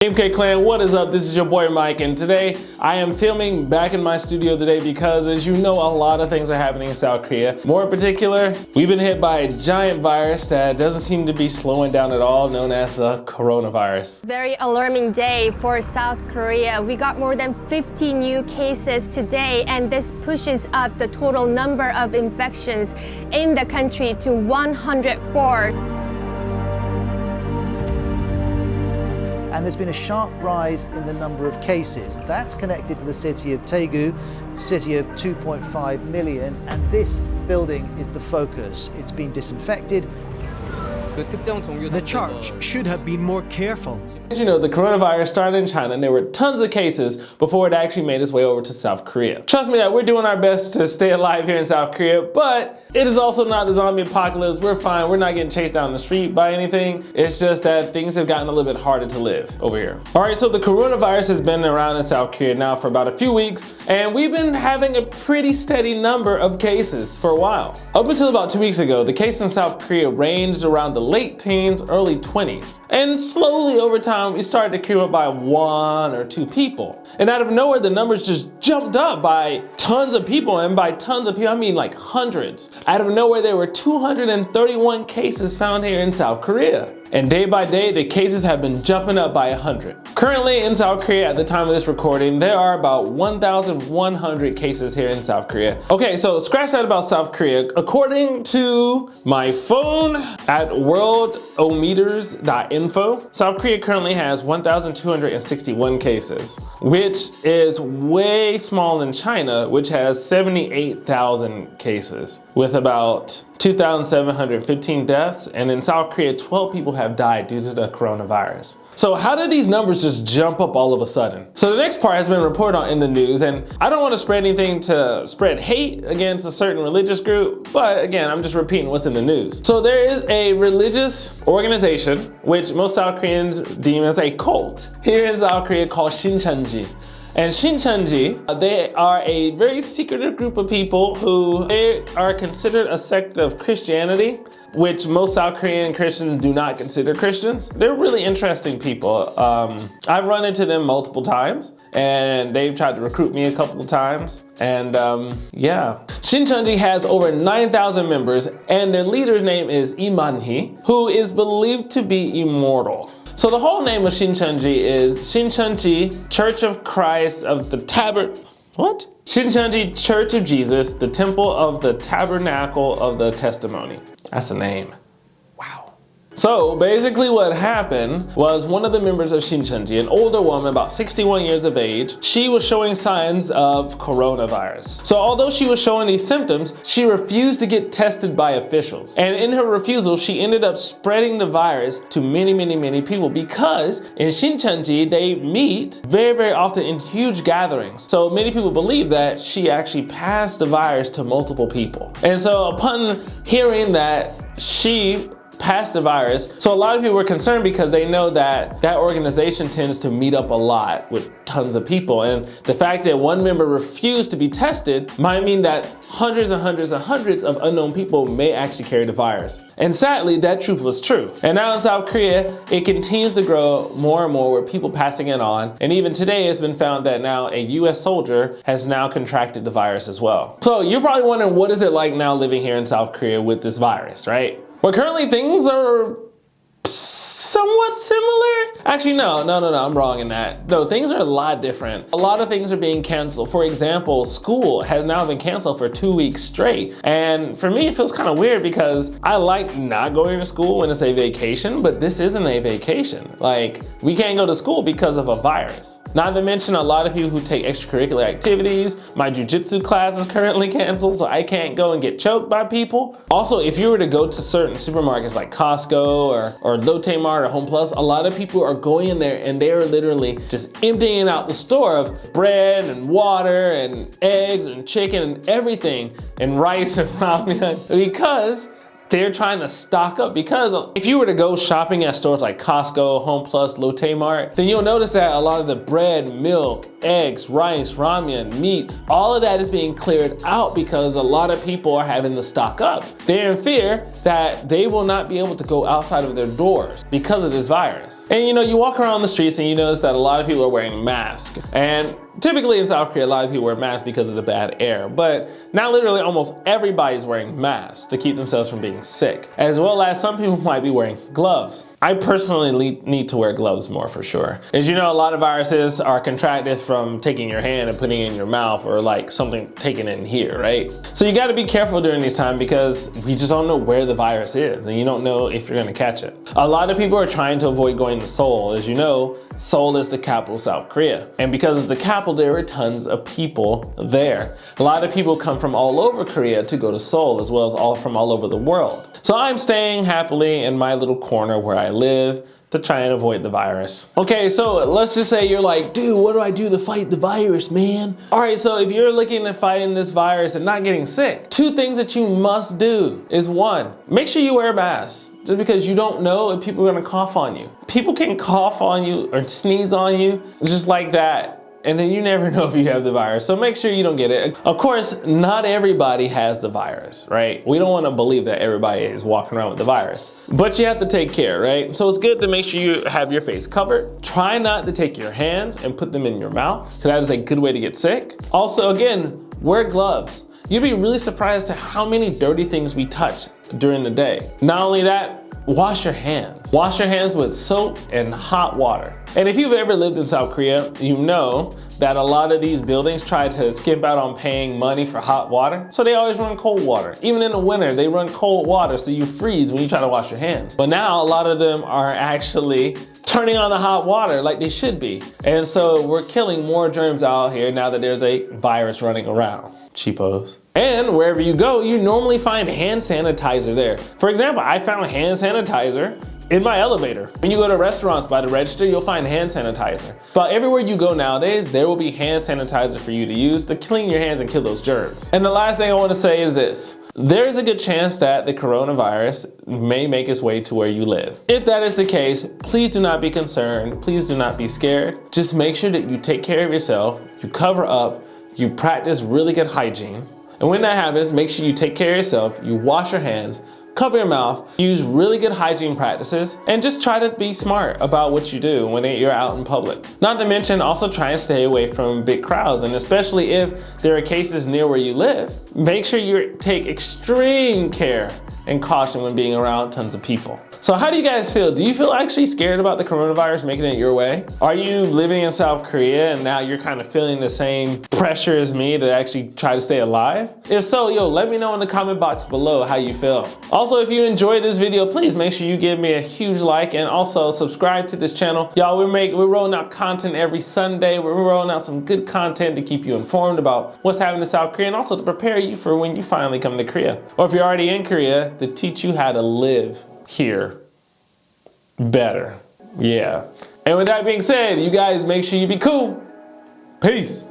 MK Clan, what is up? This is your boy Mike, and today I am filming back in my studio today because, as you know, a lot of things are happening in South Korea. More in particular, we've been hit by a giant virus that doesn't seem to be slowing down at all, known as the coronavirus. Very alarming day for South Korea. We got more than 50 new cases today, and this pushes up the total number of infections in the country to 104. And there's been a sharp rise in the number of cases. That's connected to the city of Daegu, city of 2.5 million, and this building is the focus. It's been disinfected. The church should have been more careful. As you know, the coronavirus started in China and there were tons of cases before it actually made its way over to South Korea. Trust me that we're doing our best to stay alive here in South Korea, but it is also not the zombie apocalypse. We're fine. We're not getting chased down the street by anything. It's just that things have gotten a little bit harder to live over here. All right, so the coronavirus has been around in South Korea now for about a few weeks, and we've been having a pretty steady number of cases for a while. Up until about 2 weeks ago, the cases in South Korea ranged around the late teens, early 20s. And slowly over time, we started to creep up by 1 or 2 people. And out of nowhere, the numbers just jumped up by tons of people. And by tons of people, I mean like hundreds. Out of nowhere, there were 231 cases found here in South Korea. And day by day, the cases have been jumping up by 100. Currently in South Korea, at the time of this recording, there are about 1,100 cases here in South Korea. Okay, so scratch that about South Korea. According to my phone at worldometers.info, South Korea currently has 1,261 cases, which is way smaller than China, which has 78,000 cases, with about 2,715 deaths, and in South Korea, 12 people have died due to the coronavirus. So how did these numbers just jump up all of a sudden? So the next part has been reported on in the news, and I don't want to spread anything to spread hate against a certain religious group, but again, I'm just repeating what's in the news. So there is a religious organization, which most South Koreans deem as a cult, here in South Korea called Shin Shin Ji. And Shin Shin Ji, they are a very secretive group of people who they are considered a sect of Christianity, which most South Korean Christians do not consider Christians. They're really interesting people. I've run into them multiple times, and they've tried to recruit me a couple of times. And yeah. Shin Shin Ji has over 9,000 members, and their leader's name is Lee Man-hee, who is believed to be immortal. So the whole name of Shin Shin Ji is Shin Shin Ji Church of Christ of the Shin Shin Ji Church of Jesus, the Temple of the Tabernacle of the Testimony. That's a name. Wow. So basically what happened was one of the members of Shin Shin Ji, an older woman about 61 years of age, she was showing signs of coronavirus. So although she was showing these symptoms, she refused to get tested by officials. And in her refusal, she ended up spreading the virus to many, many, many people, because in Shin Shin Ji, they meet very, very often in huge gatherings. So many people believe that she actually passed the virus to multiple people. And so upon hearing that she passed the virus, so a lot of people were concerned because they know that that organization tends to meet up a lot with tons of people, and the fact that one member refused to be tested might mean that hundreds and hundreds and hundreds of unknown people may actually carry the virus. And sadly, that truth was true. And now in South Korea, it continues to grow more and more with people passing it on, and even today it's been found that now a US soldier has now contracted the virus as well. So you're probably wondering, what is it like now living here in South Korea with this virus, right? Well, currently things are somewhat similar. Actually, no, I'm wrong in that. No, things are a lot different. A lot of things are being canceled. For example, school has now been canceled for 2 weeks straight. And for me, it feels kind of weird because I like not going to school when it's a vacation, but this isn't a vacation. Like, we can't go to school because of a virus. Not to mention a lot of people who take extracurricular activities. My jujitsu class is currently canceled, so I can't go and get choked by people. Also, if you were to go to certain supermarkets like Costco or Lotte Mart or Home Plus, a lot of people are going in there and they are literally just emptying out the store of bread and water and eggs and chicken and everything and rice and ramen because they're trying to stock up, because if you were to go shopping at stores like Costco, Home Plus, Lotte Mart, then you'll notice that a lot of the bread, milk, eggs, rice, ramen, meat, all of that is being cleared out because a lot of people are having to stock up. They're in fear that they will not be able to go outside of their doors because of this virus. And you know, you walk around the streets and you notice that a lot of people are wearing masks. And typically in South Korea, a lot of people wear masks because of the bad air, but now literally almost everybody's wearing masks to keep themselves from being sick, as well as some people might be wearing gloves. I personally need to wear gloves more for sure. As you know, a lot of viruses are contracted from taking your hand and putting it in your mouth, or like something taken in here, right? So you gotta be careful during these times because we just don't know where the virus is and you don't know if you're gonna catch it. A lot of people are trying to avoid going to Seoul. As you know, Seoul is the capital of South Korea. And because it's the capital, there are tons of people there. A lot of people come from all over Korea to go to Seoul, as well as from all over the world. So I'm staying happily in my little corner where I live to try and avoid the virus. Okay, so let's just say you're like, dude, what do I do to fight the virus, man? All right, so if you're looking to fight this virus and not getting sick, 2 things that you must do is 1, make sure you wear a mask. Just because you don't know if people are gonna cough on you. People can cough on you or sneeze on you just like that. And then you never know if you have the virus. So make sure you don't get it. Of course, not everybody has the virus, right? We don't want to believe that everybody is walking around with the virus, but you have to take care, right? So it's good to make sure you have your face covered. Try not to take your hands and put them in your mouth, because that is a good way to get sick. Also, again, wear gloves. You'd be really surprised to how many dirty things we touch during the day. Not only that, wash your hands. Wash your hands with soap and hot water. And if you've ever lived in South Korea, you know that a lot of these buildings try to skip out on paying money for hot water. So they always run cold water. Even in the winter, they run cold water, so you freeze when you try to wash your hands. But now a lot of them are actually turning on the hot water like they should be. And so we're killing more germs out here now that there's a virus running around. Cheapos. And wherever you go, you normally find hand sanitizer there. For example, I found hand sanitizer in my elevator. When you go to restaurants by the register, you'll find hand sanitizer. But everywhere you go nowadays, there will be hand sanitizer for you to use to clean your hands and kill those germs. And the last thing I want to say is this. There is a good chance that the coronavirus may make its way to where you live. If that is the case, please do not be concerned. Please do not be scared. Just make sure that you take care of yourself, you cover up, you practice really good hygiene. And when that happens, make sure you take care of yourself, you wash your hands, cover your mouth, use really good hygiene practices, and just try to be smart about what you do when you're out in public. Not to mention, also try and stay away from big crowds, and especially if there are cases near where you live, make sure you take extreme care and caution when being around tons of people. So how do you guys feel? Do you feel actually scared about the coronavirus making it your way? Are you living in South Korea and now you're kind of feeling the same pressure as me to actually try to stay alive? If so, let me know in the comment box below how you feel. Also, if you enjoyed this video, please make sure you give me a huge like and also subscribe to this channel. Y'all, we're rolling out content every Sunday. We're rolling out some good content to keep you informed about what's happening in South Korea and also to prepare you for when you finally come to Korea. Or if you're already in Korea, to teach you how to live here better. Yeah. And with that being said, you guys make sure you be cool. Peace.